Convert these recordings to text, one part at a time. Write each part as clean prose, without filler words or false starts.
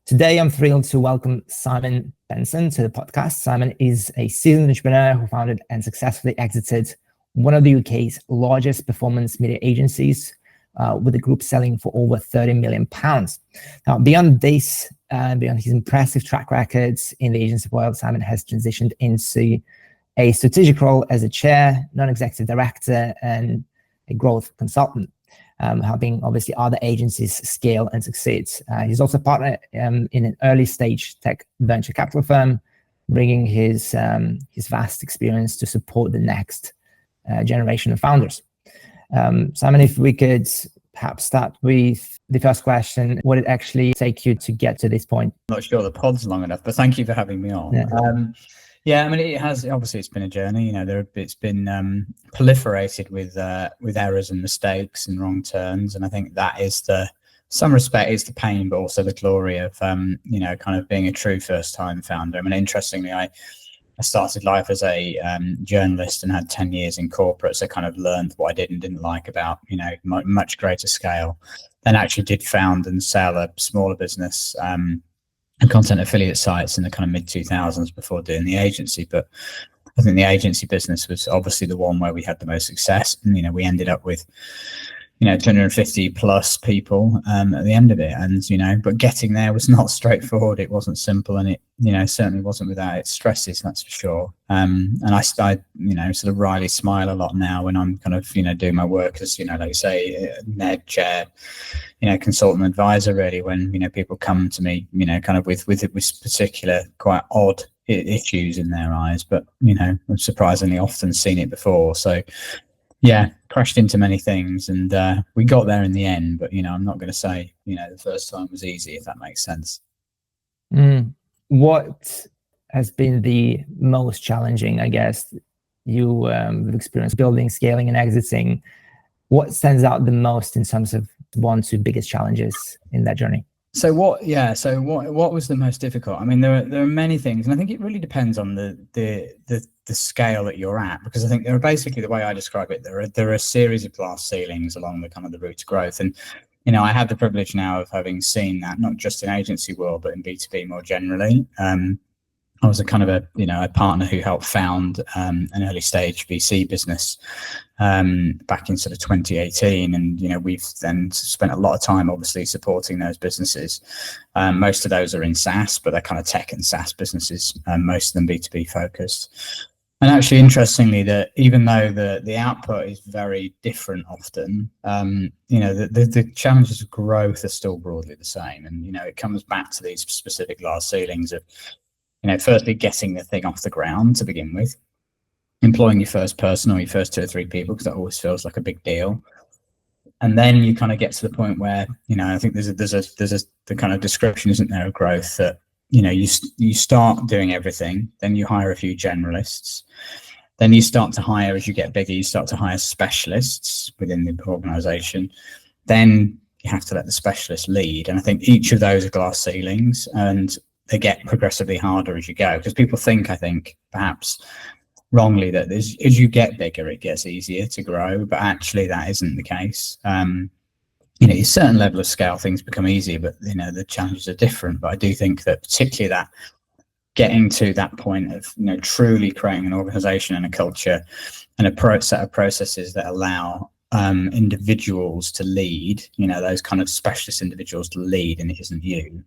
Today, I'm thrilled to welcome Simon Penson to the podcast. Simon is a seasoned entrepreneur who founded and successfully exited one of the UK's largest performance media agencies, with the group selling for over £30 million. Now, beyond this, beyond his impressive track records in the agency world, Simon has transitioned into a strategic role as a chair, non-executive director, and a growth consultant, helping obviously other agencies scale and succeed. He's also a partner in an early stage tech venture capital firm, bringing his vast experience to support the next generation of founders. Simon, if we could perhaps start with the first question, what did it actually take you to get to this point? I'm not sure the pod's long enough, but thank you for having me on. Yeah, I mean, it has, obviously it's been a journey, you know, it's been proliferated with errors and mistakes and wrong turns. And I think that is some respect is the pain, but also the glory of, you know, kind of being a true first time founder. I mean, interestingly, I started life as a journalist and had 10 years in corporate. So kind of learned what I did and didn't like about, you know, much greater scale. Then actually did found and sell a smaller business, and content affiliate sites in the kind of mid 2000s before doing the agency. But I think the agency business was obviously the one where we had the most success. And, you know, we ended up with, you know, 250 plus people at the end of it. And, you know, but getting there was not straightforward. It wasn't simple, and it, you know, certainly wasn't without its stresses, that's for sure. And I, you know, sort of wryly smile a lot now when I'm kind of, you know, doing my work as, you know, like you say, NED chair, you know, consultant advisor, really, when, you know, people come to me, you know, kind of with particular quite odd issues in their eyes, but, you know, I've surprisingly often seen it before. So, yeah, crashed into many things, and we got there in the end. But, you know, I'm not going to say, you know, the first time was easy, if that makes sense. What has been the most challenging, I guess, you experienced building, scaling, and exiting? What stands out the most in terms of one, two biggest challenges in that journey? So what was the most difficult? I mean, there are many things, and I think it really depends on the scale that you're at, because I think there are basically, the way I describe it, there are a series of glass ceilings along the kind of the route to growth. And, you know, I have the privilege now of having seen that, not just in agency world, but in B2B more generally. I was a kind of a partner who helped found an early stage VC business back in sort of 2018. And, you know, we've then spent a lot of time obviously supporting those businesses. Most of those are in SaaS, but they're kind of tech and SaaS businesses, most of them B2B focused. And actually, interestingly, that even though the output is very different often, you know, the challenges of growth are still broadly the same. And, you know, it comes back to these specific glass ceilings of, you know, firstly, getting the thing off the ground to begin with, employing your first person or your first 2 or 3 people, because that always feels like a big deal. And then you kind of get to the point where, you know, I think there's the kind of description, isn't there, of growth, that, you know, you start doing everything, then you hire a few generalists, then you start to hire, as you get bigger, you start to hire specialists within the organization. Then you have to let the specialist lead. And I think each of those are glass ceilings, and they get progressively harder as you go, because people think, I think, perhaps wrongly, that as you get bigger, it gets easier to grow, but actually that isn't the case. You know, a certain level of scale, things become easier, but, you know, the challenges are different. But I do think that particularly that getting to that point of, you know, truly creating an organization and a culture and a set of processes that allow individuals to lead, you know, those kind of specialist individuals to lead, and it isn't you,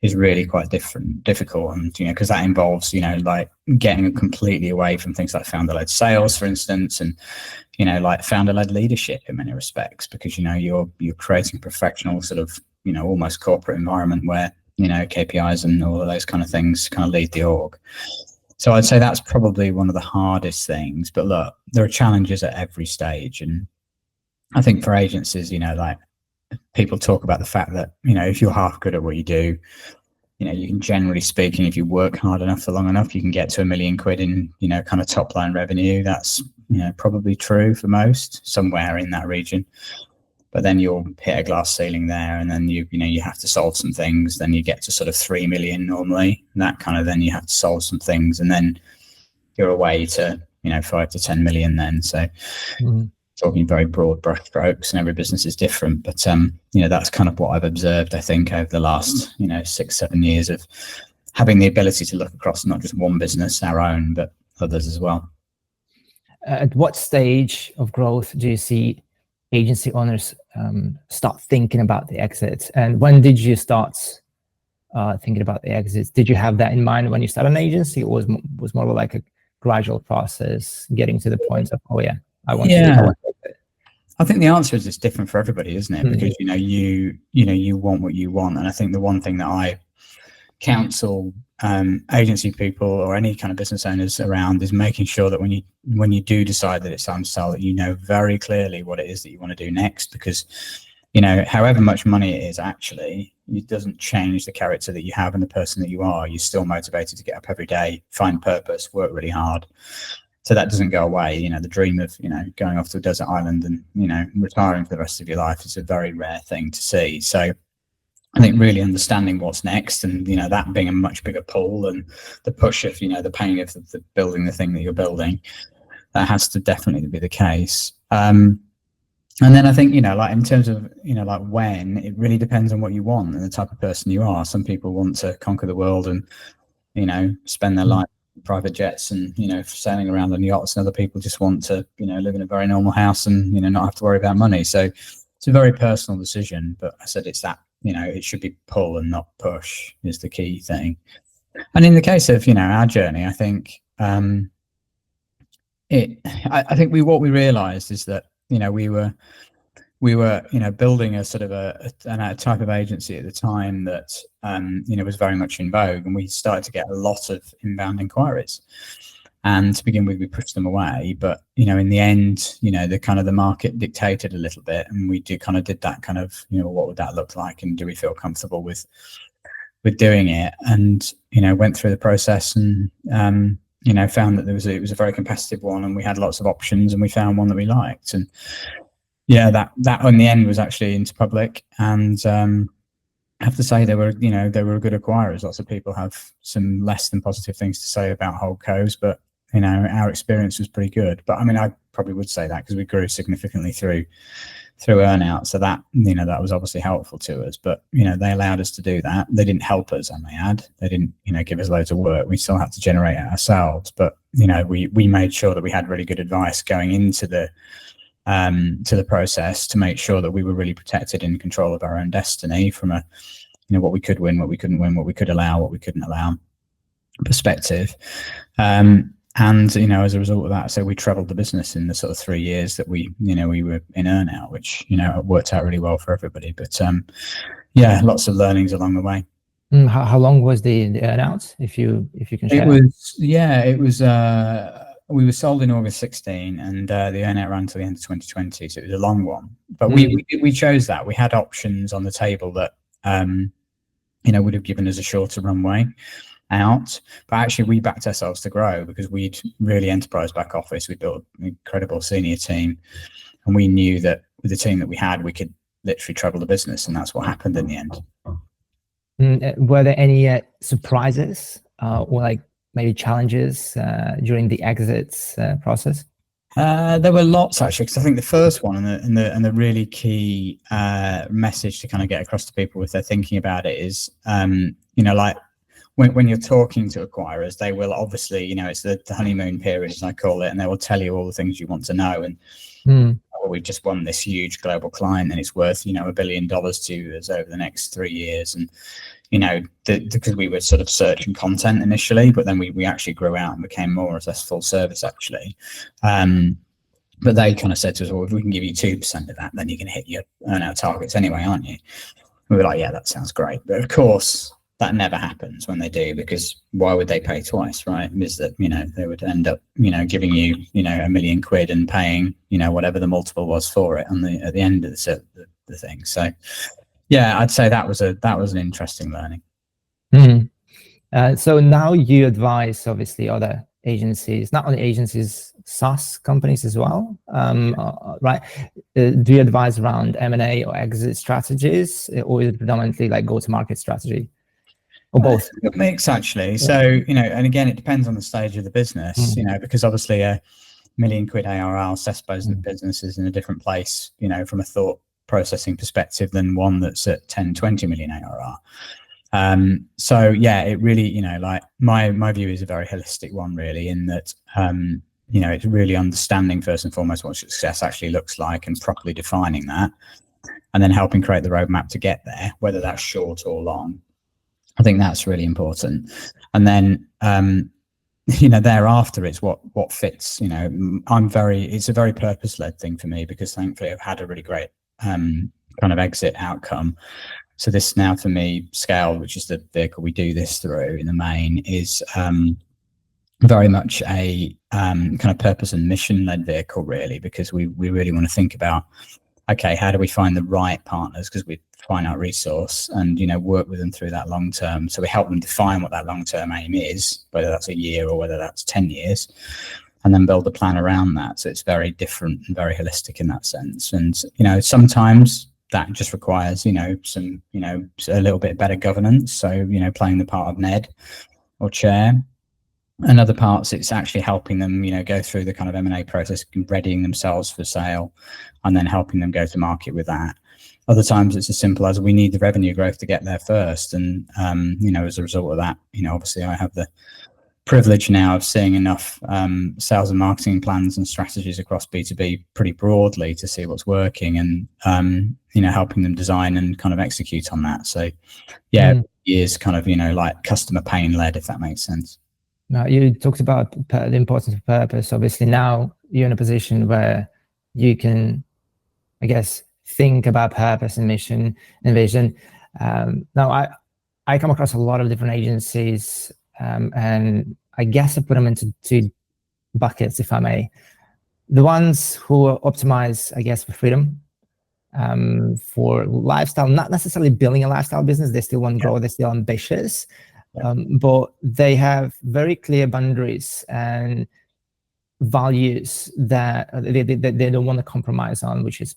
is really quite difficult. And, you know, because that involves, you know, like getting completely away from things like founder-led sales, for instance, and, you know, like founder-led leadership in many respects, because, you know, you're creating a professional sort of, you know, almost corporate environment where, you know, KPIs and all of those kind of things kind of lead the org. So I'd say that's probably one of the hardest things. But look, there are challenges at every stage. And I think for agencies, you know, like, people talk about the fact that, you know, if you're half good at what you do, you know, you can, generally speaking, if you work hard enough for long enough, you can get to £1 million in, you know, kind of top line revenue. That's, you know, probably true for most, somewhere in that region. But then you'll hit a glass ceiling there, and then you know, you have to solve some things. Then you get to sort of 3 million normally, and that kind of, then you have to solve some things, and then you're away to, you know, 5 to 10 million then. So talking very broad brush strokes, and every business is different. But that's kind of what I've observed, I think, over the last 6-7 years of having the ability to look across not just one business, our own, but others as well. At what stage of growth do you see agency owners start thinking about the exit? And when did you start thinking about the exits? Did you have that in mind when you started an agency, or was more like a gradual process getting to the point of, oh yeah, I want to exit? I think the answer is it's different for everybody, isn't it? Because you want what you want, and I think the one thing that I counsel agency people or any kind of business owners around is making sure that when you do decide that it's time to sell, that you know very clearly what it is that you want to do next. Because however much money it is, actually it doesn't change the character that you have and the person that you are. You're still motivated to get up every day, find purpose, work really hard. So that doesn't go away. The dream of going off to a desert island and retiring for the rest of your life is a very rare thing to see. So I think really understanding what's next, and that being a much bigger pull and the push of the pain of the building the thing that you're building, that has to definitely be the case. And then I think like in terms of like when, it really depends on what you want and the type of person you are. Some people want to conquer the world and spend their life in private jets and sailing around on yachts, and other people just want to live in a very normal house and not have to worry about money. So it's a very personal decision, but I said it's that it should be pull and not push is the key thing. And in the case of our journey, I think what we realized is that we were building a sort of a type of agency at the time that was very much in vogue, and we started to get a lot of inbound inquiries. And to begin with, we pushed them away, but in the end, the market dictated a little bit, and we did that kind of what would that look like, and do we feel comfortable with doing it? And went through the process and found that it was a very competitive one, and we had lots of options, and we found one that we liked. And that in the end was actually into public, and I have to say they were good acquirers. Lots of people have some less than positive things to say about holdcos, but our experience was pretty good. But I mean, I probably would say that because we grew significantly through earnout, so that that was obviously helpful to us. But they allowed us to do that. They didn't help us, I may add. They didn't give us loads of work. We still had to generate it ourselves. But we made sure that we had really good advice going into the process to make sure that we were really protected, in control of our own destiny from a what we could win, what we couldn't win, what we could allow, what we couldn't allow perspective. And as a result of that, so we trebled the business in the sort of 3 years that we were in earnout, which worked out really well for everybody. But lots of learnings along the way. How long was the earnout, if you can share? It was we were sold in August 16, and the earnout ran to the end of 2020, so it was a long one. But we chose that. We had options on the table that would have given us a shorter runway out, but actually we backed ourselves to grow because we'd really enterprise back office. We built an incredible senior team, and we knew that with the team that we had, we could literally treble the business, and that's what happened in the end. Were there any surprises or like maybe challenges during the exits process? There were lots, actually, because I think the first one and the really key message to kind of get across to people if they're thinking about it is like when you're talking to acquirers, they will obviously it's the honeymoon period, as I call it, and they will tell you all the things you want to know. And we've just won this huge global client, and it's worth $1 billion to us over the next 3 years. And because we were sort of searching content initially, but then we actually grew out and became more or less full service, actually. But they kind of said to us, well, if we can give you 2% of that, then you can hit your earnout targets anyway, aren't you? We were like, yeah, that sounds great. But of course, that never happens when they do, because why would they pay twice, right? Is that, they would end up, giving you, £1 million and paying, whatever the multiple was for it at the end of the thing. So, yeah, I'd say that was an interesting learning. So now you advise, obviously, other agencies, not only agencies, SaaS companies as well, right? Do you advise around M&A or exit strategies, or is it predominantly like go-to-market strategy, or both? A mix, actually. So, and again, it depends on the stage of the business, because obviously million quid ARR, suppose the business is in a different place, you know, from a thought processing perspective than one that's at 10, 20 million ARR. So yeah, it really, you know, like my view is a very holistic one, really, in that, you know, it's really understanding first and foremost what success actually looks like and properly defining that, and then helping create the roadmap to get there, whether that's short or long. I think that's really important. And then, you know, thereafter it's what fits. You know, it's a very purpose-led thing for me, because thankfully I've had a really great kind of exit outcome. So this now, for me, Scale, which is the vehicle we do this through in the main, is very much a kind of purpose and mission-led vehicle, really, because we really want to think about, okay, how do we find the right partners, because we finite resource, and, you know, work with them through that long term. So we help them define what that long-term aim is, whether that's a year or whether that's 10 years, and then build a plan around that. So it's very different and very holistic in that sense. And, you know, sometimes that just requires, you know, some, you know, a little bit better governance. So, you know, playing the part of Ned or chair. And other parts, it's actually helping them, you know, go through the kind of M&A process, readying themselves for sale, and then helping them go to market with that. Other times it's as simple as, we need the revenue growth to get there first. And, you know, as a result of that, you know, obviously I have the privilege now of seeing enough sales and marketing plans and strategies across B2B pretty broadly to see what's working, and, you know, helping them design and kind of execute on that. So yeah, it is kind of, you know, like customer pain led, if that makes sense. Now, you talked about the importance of purpose. Obviously now you're in a position where you can, I guess, think about purpose and mission and vision. Now I come across a lot of different agencies, and I guess I put them into two buckets, if I may. The ones who optimize, I guess, for freedom, for lifestyle, not necessarily building a lifestyle business. They still want to grow, they're still ambitious, but they have very clear boundaries and values that they don't want to compromise on, which is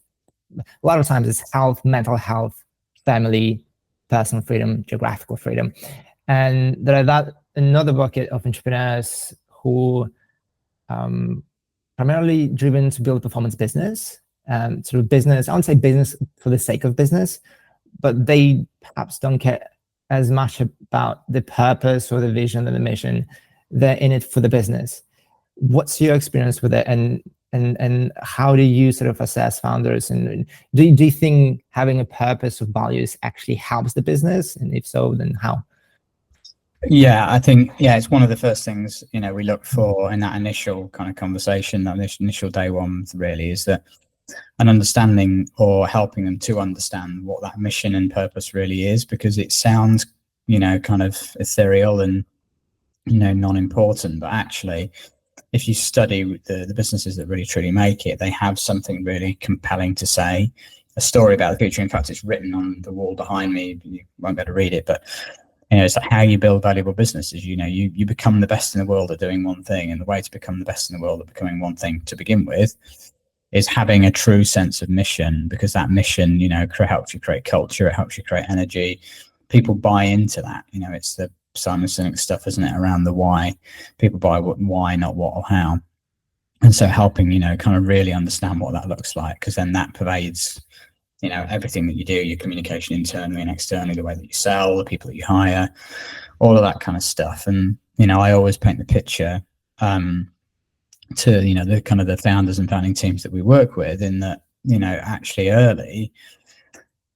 a lot of times it's health, mental health, family, personal freedom, geographical freedom. And there are another bucket of entrepreneurs who primarily driven to build a performance business, through business. I won't say business for the sake of business, but they perhaps don't care as much about the purpose or the vision or the mission. They're in it for the business. What's your experience with it, and how do you sort of assess founders? And do you think having a purpose or values actually helps the business? And if so, then how? Yeah, I think, yeah, it's one of the first things, you know, we look for in that initial kind of conversation, that initial day one, really, is that an understanding, or helping them to understand what that mission and purpose really is, because it sounds, you know, kind of ethereal and, you know, non-important, but actually, if you study the businesses that really truly make it, they have something really compelling to say, a story about the future. In fact, it's written on the wall behind me. You won't be able to read it, but, you know, it's like how you build valuable businesses. You know, you become the best in the world at doing one thing, and the way to become the best in the world at becoming one thing to begin with is having a true sense of mission, because that mission, you know, helps you create culture, it helps you create energy. People buy into that. You know, it's the Simon Sinek stuff, isn't it, around the why. People buy why, not what or how. And so helping, you know, kind of really understand what that looks like, because then that pervades, you know, everything that you do, your communication internally and externally, the way that you sell, the people that you hire, all of that kind of stuff. And, you know, I always paint the picture to, you know, the kind of the founders and founding teams that we work with, in that, you know, actually early,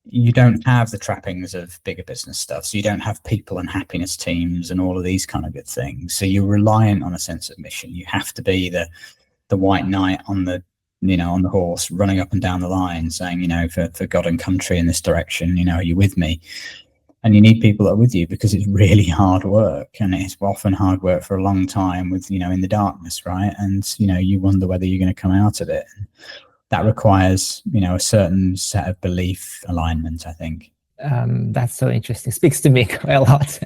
you don't have the trappings of bigger business stuff. So you don't have people and happiness teams and all of these kind of good things. So you're reliant on a sense of mission. You have to be the white knight on the, you know, on the horse, running up and down the line saying, you know, for God and country in this direction, you know, are you with me? And you need people that are with you, because it's really hard work, and it's often hard work for a long time with, you know, in the darkness, right? And, you know, you wonder whether you're going to come out of it. That requires, you know, a certain set of belief alignment, I think. That's so interesting. Speaks to me quite a lot.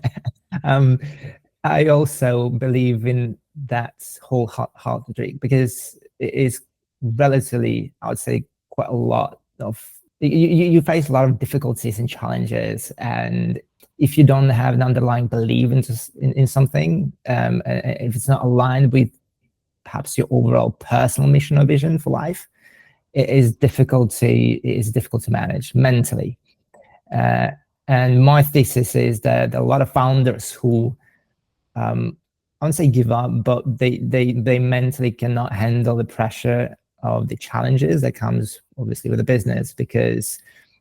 I also believe in that wholeheartedly, because it is relatively, I would say, quite a lot of, you face a lot of difficulties and challenges, and if you don't have an underlying belief in something, if it's not aligned with perhaps your overall personal mission or vision for life, it is difficult to manage mentally. And my thesis is that a lot of founders who, I wouldn't say give up, but they mentally cannot handle the pressure of the challenges that comes obviously with a business, because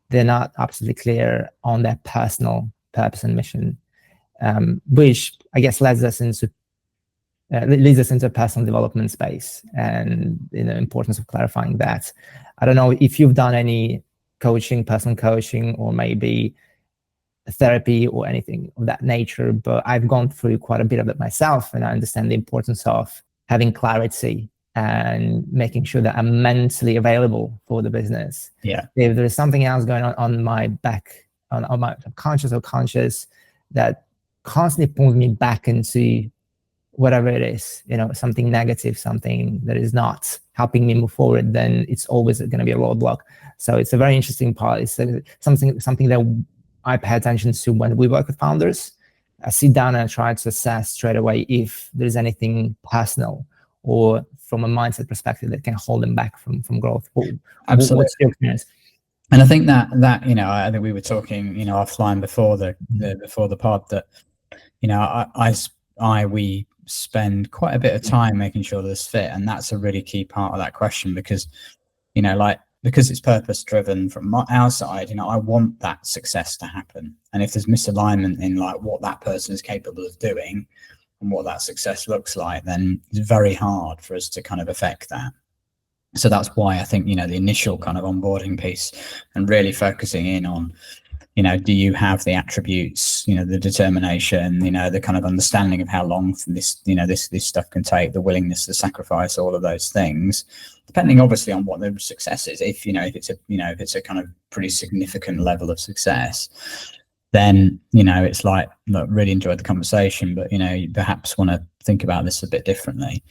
they're not absolutely clear on their personal purpose and mission, which I guess leads us into a personal development space, and the importance of clarifying that. I don't know if you've done any personal coaching, or maybe therapy or anything of that nature, but I've gone through quite a bit of it myself, and I understand the importance of having clarity and making sure that I'm mentally available for the business. Yeah. If there's something else going on my back, on my conscious or conscious, that constantly pulls me back into whatever it is, something negative, something that is not helping me move forward, then it's always going to be a roadblock. So it's a very interesting part. It's something that I pay attention to when we work with founders. I sit down and I try to assess straight away if there's anything personal or from a mindset perspective that can hold them back from growth. Absolutely. What's your experience? And I think that I think we were talking offline before the pod that we spend quite a bit of time making sure there's fit, and that's a really key part of that question, because because it's purpose driven from our side, I want that success to happen, and if there's misalignment in what that person is capable of doing and what that success looks like, then it's very hard for us to kind of affect that. So that's why I think the initial kind of onboarding piece and really focusing in on do you have the attributes, the determination, the kind of understanding of how long this stuff can take, the willingness to sacrifice all of those things, depending obviously on what the success is. If it's a kind of pretty significant level of success, then it's like, look, really enjoyed the conversation, but you perhaps want to think about this a bit differently.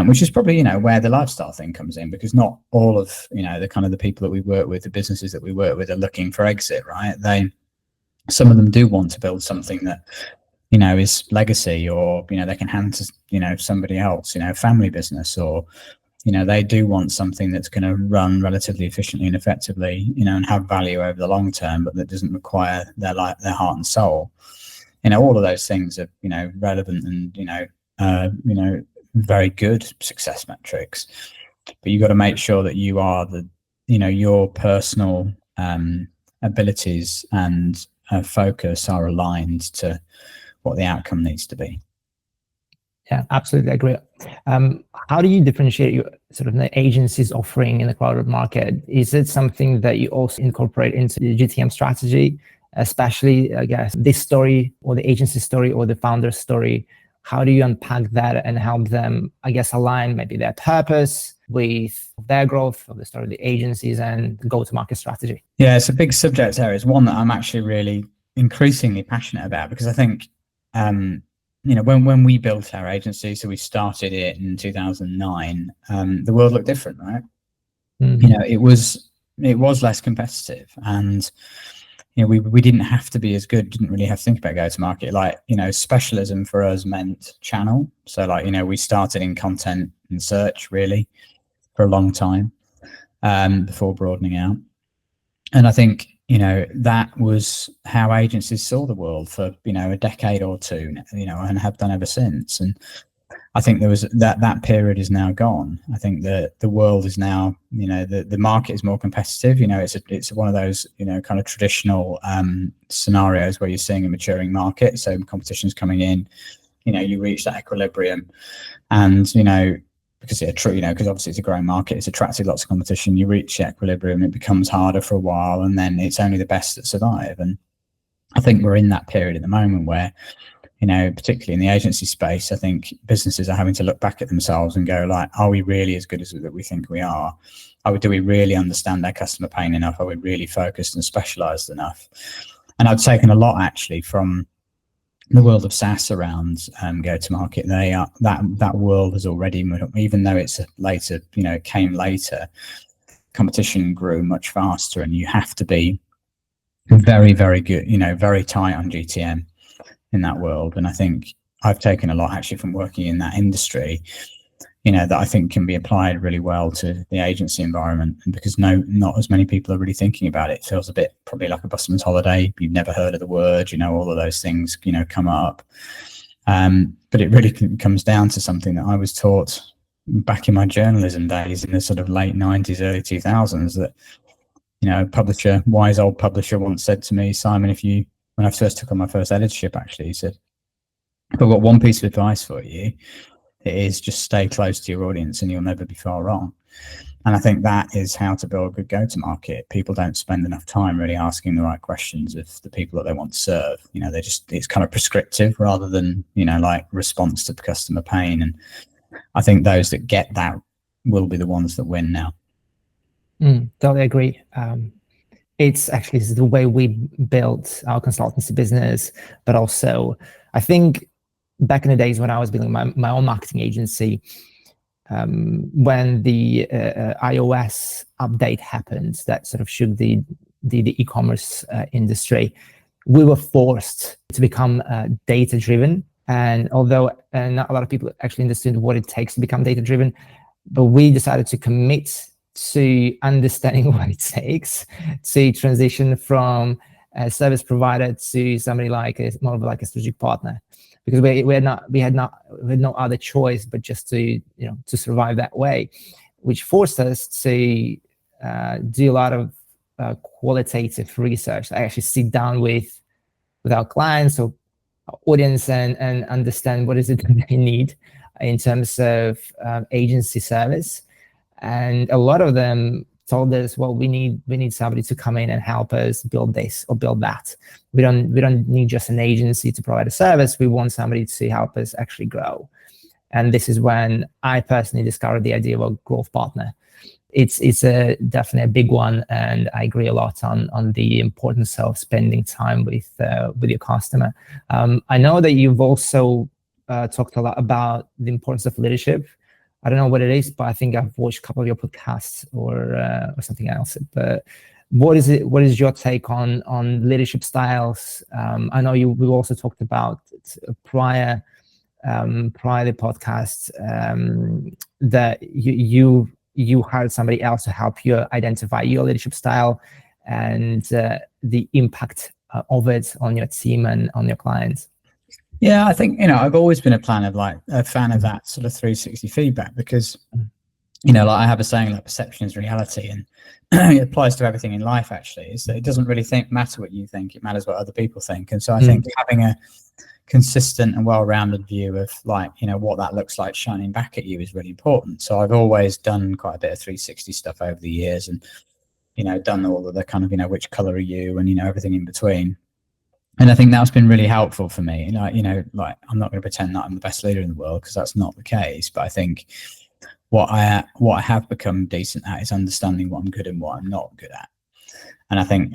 Which is probably where the lifestyle thing comes in, because not all of the kind of the people that we work with, the businesses that we work with, are looking for exit, right? Some of them do want to build something that is legacy, or they can hand to somebody else, family business, or they do want something that's going to run relatively efficiently and effectively, and have value over the long term, but that doesn't require their heart and soul. All of those things are relevant and very good success metrics, but you've got to make sure that you are your personal abilities and focus are aligned to what the outcome needs to be. Yeah, absolutely agree. How do you differentiate your sort of the agency's offering in the crowded market? Is it something that you also incorporate into the GTM strategy, especially, I guess, this story or the agency story or the founder's story? How do you unpack that and help them, I guess, align maybe their purpose with their growth of the story of the agencies and go-to-market strategy? Yeah, it's a big subject area. It's one that I'm actually really increasingly passionate about, because I think, when we built our agency, so we started it in 2009, the world looked different, right? Mm-hmm. It was less competitive, and we didn't have to be as good, didn't really have to think about go-to-market. Specialism for us meant channel. So we started in content and search really for a long time before broadening out. And I think, that was how agencies saw the world for, a decade or two, and have done ever since. And I think there was that period is now gone. I think that the world is now, the market is more competitive. It's one of those, kind of traditional scenarios where you're seeing a maturing market. So competition's coming in, you reach that equilibrium, and, because because obviously it's a growing market, it's attracted lots of competition. You reach the equilibrium, it becomes harder for a while, and then it's only the best that survive. And I think we're in that period at the moment where, particularly in the agency space, I think businesses are having to look back at themselves and go, are we really as good as we think we are? Do we really understand their customer pain enough? Are we really focused and specialized enough? And I've taken a lot actually from the world of SaaS around go-to-market. That world has already, even though it's later, it came later, competition grew much faster, and you have to be very, very good, very tight on GTM in that world. And I think I've taken a lot actually from working in that industry, that I think can be applied really well to the agency environment. And because not as many people are really thinking about it, it feels a bit probably like a busman's holiday. You've never heard of the word, all of those things, come up. But it really comes down to something that I was taught back in my journalism days in the sort of late 90s, early 2000s, that, a wise old publisher once said to me, Simon, when I first took on my first editorship, actually, he said, if I've got one piece of advice for you, it is just stay close to your audience and you'll never be far wrong. And I think that is how to build a good go-to-market. People don't spend enough time really asking the right questions of the people that they want to serve. It's kind of prescriptive rather than, like response to customer pain. And I think those that get that will be the ones that win now. Totally agree. It's actually the way we built our consultancy business, but also I think back in the days when I was building my own marketing agency, when the iOS update happened that sort of shook the e-commerce industry, we were forced to become data driven. And although not a lot of people actually understood what it takes to become data driven, but we decided to commit to understanding what it takes to transition from a service provider to somebody more of like a strategic partner, because we had no other choice but just to survive that way, which forced us to do a lot of qualitative research. I actually sit down with our clients or audience and understand what is it that they need in terms of agency service. And a lot of them told us, well, we need somebody to come in and help us build this or build that. We don't need just an agency to provide a service. We want somebody to help us actually grow. And this is when I personally discovered the idea of a growth partner. It's definitely a big one, and I agree a lot on the importance of spending time with your customer. I know that you've also talked a lot about the importance of leadership. I don't know what it is, but I think I've watched a couple of your podcasts or something else. But what is it? What is your take on leadership styles? I know we also talked about prior the podcast that you hired somebody else to help you identify your leadership style and the impact of it on your team and on your clients. Yeah, I think, I've always been a fan of that sort of 360 feedback, because, like I have a saying, like perception is reality, and it applies to everything in life, actually, is that it doesn't really matter what you think, it matters what other people think. And so I think having a consistent and well-rounded view of what that looks like shining back at you is really important. So I've always done quite a bit of 360 stuff over the years, and, done all of the kind of, which color are you, and, everything in between. And I think that's been really helpful for me. I'm not going to pretend that I'm the best leader in the world, because that's not the case. But I think what I have become decent at is understanding what I'm good and what I'm not good at. And I think,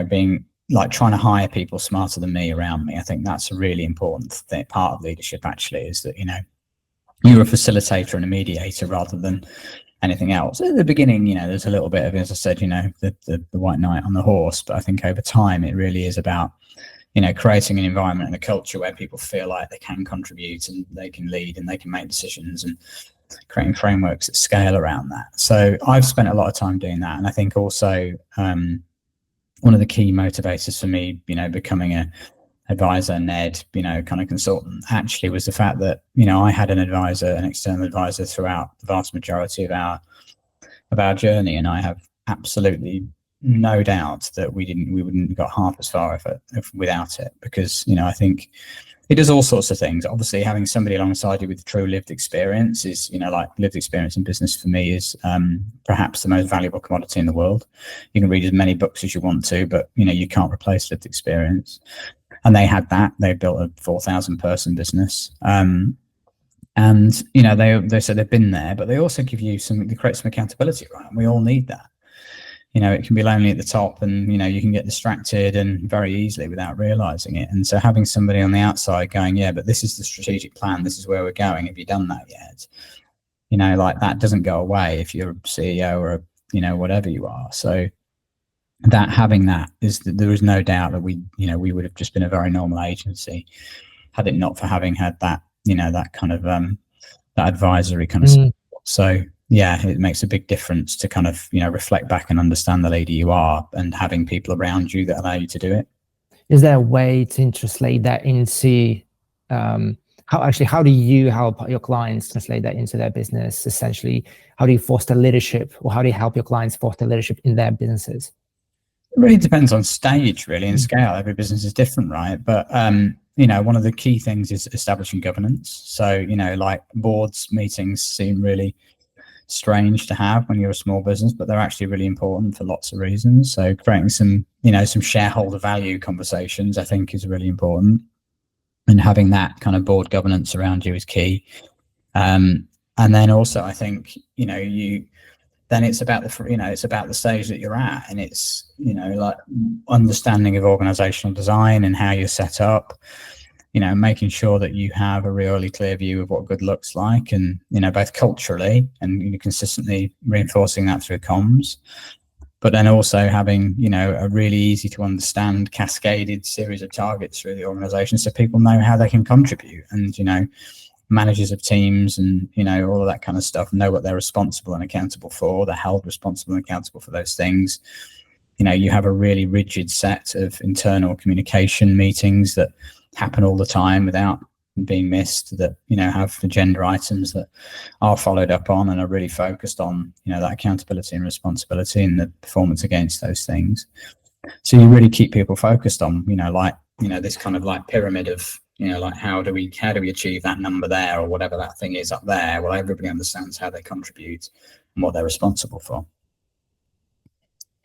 being trying to hire people smarter than me around me, I think that's a really important part of leadership, actually, is that, you're a facilitator and a mediator rather than anything else. At the beginning, there's a little bit of, as I said, the white knight on the horse. But I think over time, it really is about, creating an environment and a culture where people feel like they can contribute and they can lead and they can make decisions, and creating frameworks that scale around that. So I've spent a lot of time doing that. And I think also one of the key motivators for me, becoming a advisor, NED, kind of consultant, actually was the fact that, I had an external advisor throughout the vast majority of our journey. And I have absolutely no doubt that we wouldn't have got half as far if without it, because I think it does all sorts of things. Obviously, having somebody alongside you with true lived experience is, lived experience in business for me is perhaps the most valuable commodity in the world. You can read as many books as you want to, but you can't replace lived experience. And they had that. They built a 4,000 person business. And they said they've been there, but they also give you they create some accountability, right? And we all need that. It can be lonely at the top, and you can get distracted and very easily without realizing it. And so having somebody on the outside going, yeah, but this is the strategic plan, this is where we're going, have you done that yet? That doesn't go away if you're a CEO or whatever you are. So that having that there is no doubt that we would have just been a very normal agency had it not for having had that that kind of that advisory kind of support. So yeah, it makes a big difference to kind of, reflect back and understand the leader you are, and having people around you that allow you to do it. Is there a way to translate that into how do you help your clients translate that into their business? Essentially, how do you foster leadership, or how do you help your clients foster leadership in their businesses? It really depends on stage, really, and scale. Every business is different, right? But one of the key things is establishing governance. So like boards meetings seem really strange to have when you're a small business, but they're actually really important for lots of reasons. So creating some shareholder value conversations, I think, is really important, and having that kind of board governance around you is key. And then also, I think then it's about the stage that you're at, and it's like understanding of organizational design and how you're set up, making sure that you have a really clear view of what good looks like, and both culturally and consistently reinforcing that through comms, but then also having a really easy to understand cascaded series of targets through the organization, so people know how they can contribute, and managers of teams and all of that kind of stuff know what they're responsible and accountable for. They're held responsible and accountable for those things. You have a really rigid set of internal communication meetings that happen all the time without being missed, that have agenda items that are followed up on and are really focused on that accountability and responsibility and the performance against those things. So you really keep people focused on this kind of like pyramid of like how do we achieve that number there, or whatever that thing is up there. Well, everybody understands how they contribute and what they're responsible for.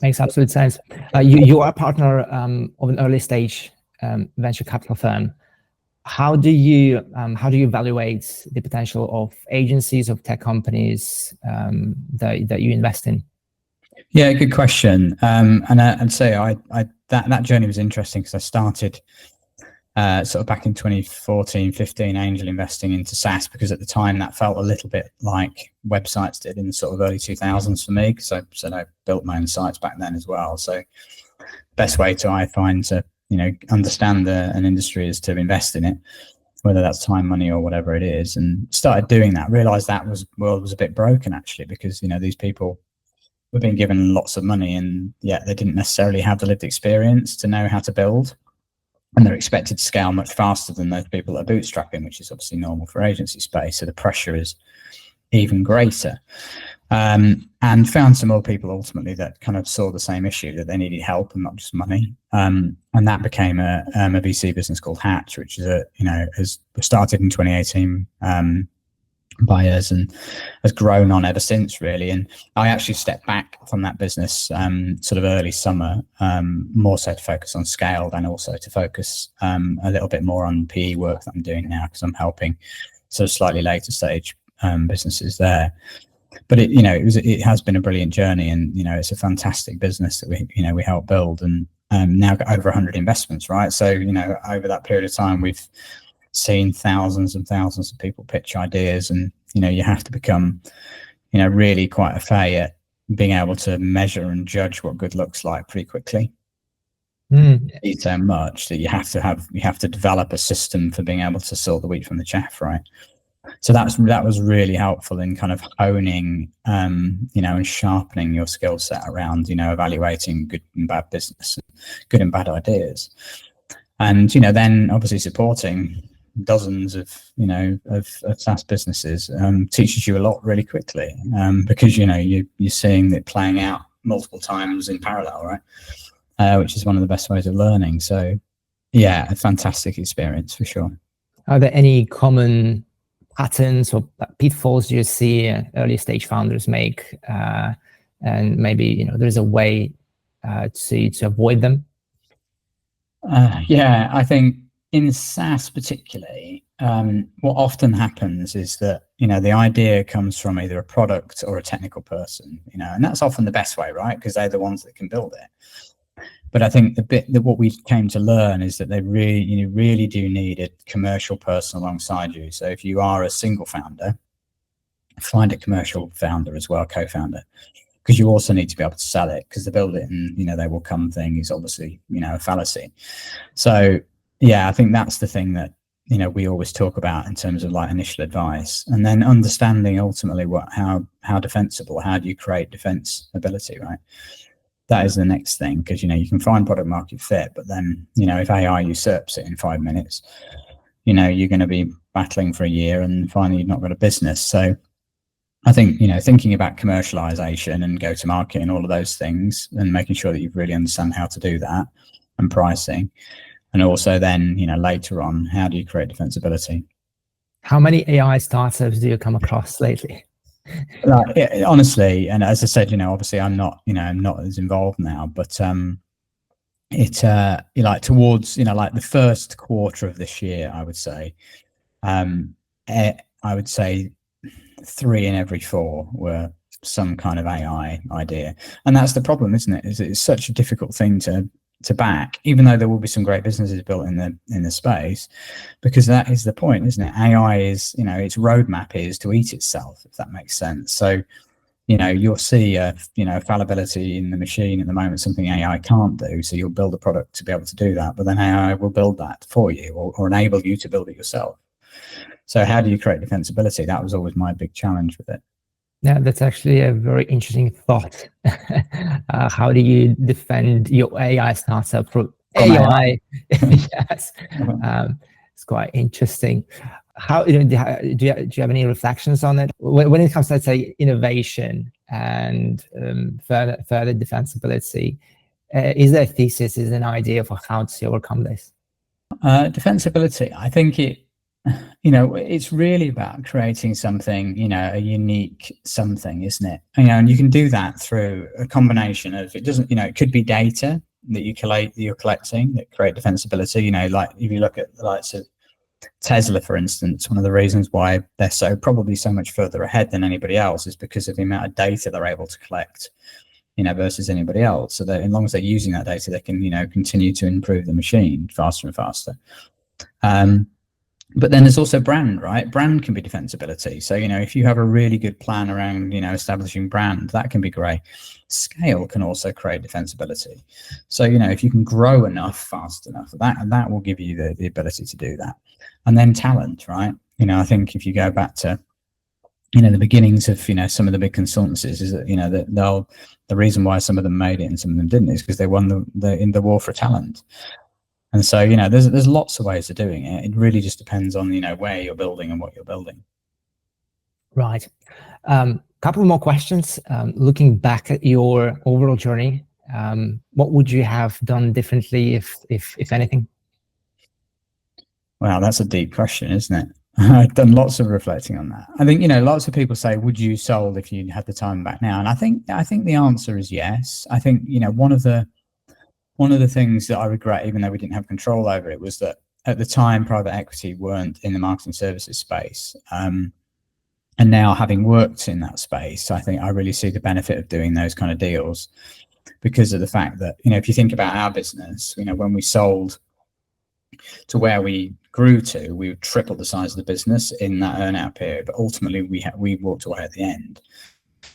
Makes absolute sense. You are a partner of an early stage venture capital firm. How do you evaluate the potential of agencies, of tech companies that you invest in? Yeah, good question. And I'd say that journey was interesting, because I started sort of back in 2014-15 angel investing into SaaS, because at the time that felt a little bit like websites did in the sort of early 2000s for me, because I built my own sites back then as well. So best way I find to understand an industry is to invest in it, whether that's time, money, or whatever it is. And started doing that, realized that world was a bit broken, actually, because these people were being given lots of money, and yet they didn't necessarily have the lived experience to know how to build, and they're expected to scale much faster than those people that are bootstrapping, which is obviously normal for agency space. So the pressure is even greater. And found some more people ultimately that kind of saw the same issue, that they needed help and not just money. And that became a VC business called Hatch, which is has started in 2018 by us, and has grown on ever since, really. And I actually stepped back from that business sort of early summer, more so to focus on scale, and also to focus a little bit more on PE work that I'm doing now, because I'm helping sort of slightly later stage businesses there. But it has been a brilliant journey, and it's a fantastic business that we help build, and now got over 100 investments, right? So over that period of time, we've seen thousands and thousands of people pitch ideas, and you have to become really quite a fay at being able to measure and judge what good looks like pretty quickly. It's so much that you have to develop a system for being able to sort the wheat from the chaff, right? So that was really helpful in kind of honing and sharpening your skill set around evaluating good and bad business, good and bad ideas, and then obviously supporting dozens of SaaS businesses teaches you a lot really quickly, because you're seeing it playing out multiple times in parallel, right? Which is one of the best ways of learning. So yeah, a fantastic experience for sure. Are there any common patterns or pitfalls you see early stage founders make, and maybe there's a way to avoid them? Yeah, I think in SaaS particularly, what often happens is that the idea comes from either a product or a technical person, and that's often the best way, right? Because they're the ones that can build it. But I think the bit that what we came to learn is that they really do need a commercial person alongside you. So if you are a single founder, find a commercial founder as well, co-founder, because you also need to be able to sell it, because the build it and they will come thing is obviously a fallacy. So yeah, I think that's the thing that we always talk about in terms of like initial advice, and then understanding ultimately how defensible, how do you create defensibility, right? That is the next thing, because you can find product market fit, but then if AI usurps it in 5 minutes, you're going to be battling for a year and finally you've not got a business. So I think thinking about commercialization and go to market and all of those things, and making sure that you really understand how to do that, and pricing, and also then later on, how do you create defensibility? How many AI startups do you come across lately? Honestly, and as I said, obviously I'm not as involved now, but like towards like the first quarter of this year, I would say 3 in every 4 were some kind of AI idea. And that's the problem, isn't it? It's such a difficult thing to back, even though there will be some great businesses built in the space, because that is the point, isn't it? AI is, its roadmap is to eat itself, if that makes sense. So you'll see fallibility in the machine at the moment, something AI can't do. So you'll build a product to be able to do that, but then AI will build that for you, or enable you to build it yourself. So how do you create defensibility? That was always my big challenge with it. Yeah, that's actually a very interesting thought. How do you defend your AI startup from AI? Yes, it's quite interesting. How do you have any reflections on it when it comes to, let's say, innovation and further defensibility? Is there a thesis, is an idea for how to overcome this? Defensibility, I think it's really about creating something, a unique something, isn't it? And you can do that through a combination of, it could be data that you're collecting that create defensibility. Like if you look at the likes of Tesla, for instance, one of the reasons why they're probably so much further ahead than anybody else is because of the amount of data they're able to collect, versus anybody else. So that as long as they're using that data, they can, continue to improve the machine faster and faster. But then there's also brand, right? Brand can be defensibility. So, if you have a really good plan around, establishing brand, that can be great. Scale can also create defensibility. So, if you can grow enough, fast enough, that will give you the ability to do that. And then talent, right? I think if you go back to, the beginnings of, some of the big consultancies, is that, the reason why some of them made it and some of them didn't is because they won in the war for talent. And so, there's lots of ways of doing it. It really just depends on, where you're building and what you're building. Right. Couple more questions. Looking back at your overall journey, what would you have done differently, if anything? Wow, that's a deep question, isn't it? I've done lots of reflecting on that. I think, lots of people say, would you sold if you had the time back now? And I think the answer is yes. I think, one of the things that I regret, even though we didn't have control over it, was that at the time, private equity weren't in the marketing services space. And now, having worked in that space, I think I really see the benefit of doing those kind of deals, because of the fact that, if you think about our business, when we sold to where we grew to, we tripled the size of the business in that earnout period. But ultimately, we walked away at the end.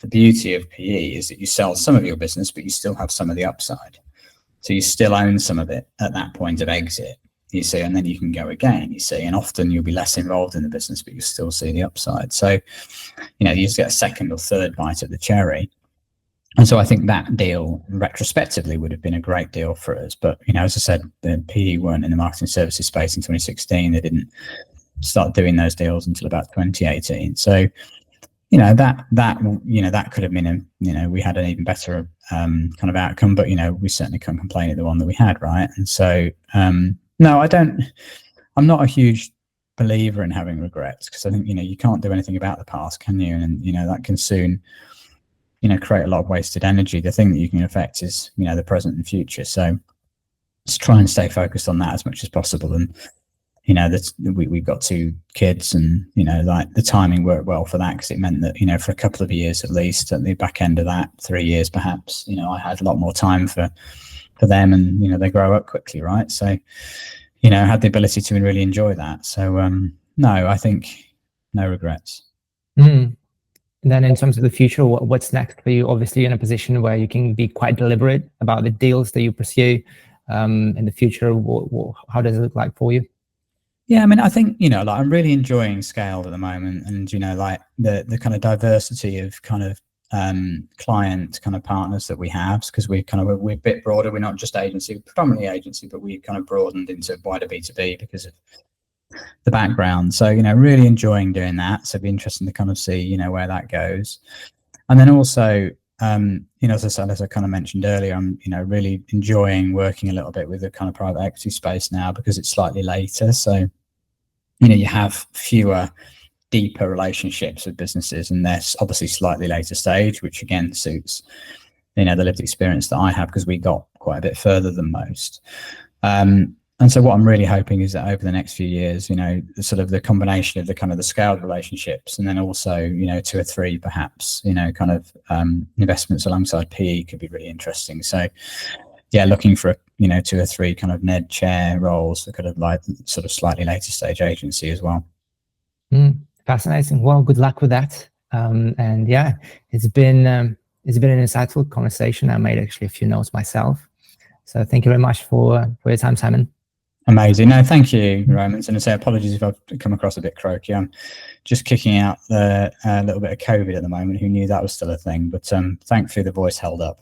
The beauty of PE is that you sell some of your business, but you still have some of the upside. So you still own some of it at that point of exit, you see, and then you can go again, you see, and often you'll be less involved in the business, but you still see the upside. So, you just get a second or third bite at the cherry. And so I think that deal retrospectively would have been a great deal for us. But, as I said, the PE weren't in the marketing services space in 2016. They didn't start doing those deals until about 2018. So, that could have been we had an even better kind of outcome, but we certainly can't complain at the one that we had, right? And so no, I'm not a huge believer in having regrets, because I think you can't do anything about the past, can you? And that can soon create a lot of wasted energy. The thing that you can affect is the present and future. So just try and stay focused on that as much as possible. And we've got 2 kids, and like the timing worked well for that, because it meant that for a couple of years at least, at the back end of that, 3 years perhaps, I had a lot more time for them, and they grow up quickly, right? So I had the ability to really enjoy that. So no, I think no regrets. And then in terms of the future, what's next for you? Obviously, you're in a position where you can be quite deliberate about the deals that you pursue in the future. How does it look like for you? Yeah, I mean, I think, you know, like I'm really enjoying Scaled at the moment, and, you know, like the kind of diversity of kind of client kind of partners that we have, because we're a bit broader. We're not just agency, predominantly agency, but we kind of broadened into wider B2B because of the background. So, you know, really enjoying doing that. So it'd be interesting to kind of see, you know, where that goes. And then also, you know, as I kind of mentioned earlier, I'm, you know, really enjoying working a little bit with the kind of private equity space now, because it's slightly later. So, you know, you have fewer, deeper relationships with businesses, and they're obviously slightly later stage, which again suits, you know, the lived experience that I have, because we got quite a bit further than most. And so what I'm really hoping is that over the next few years, you know, the combination of the kind of the scaled relationships, and then also, you know, 2 or 3 perhaps, you know, kind of investments alongside PE could be really interesting. So yeah, looking for, you know, 2 or 3 kind of NED chair roles that could have like sort of slightly later stage agency as well. Fascinating. Well, good luck with that. And yeah, it's been an insightful conversation. I made actually a few notes myself. So thank you very much for your time, Simon. Amazing. No, thank you, Roman. And I say apologies if I've come across a bit croaky. I'm just kicking out a little bit of COVID at the moment. Who knew that was still a thing? But thankfully the voice held up.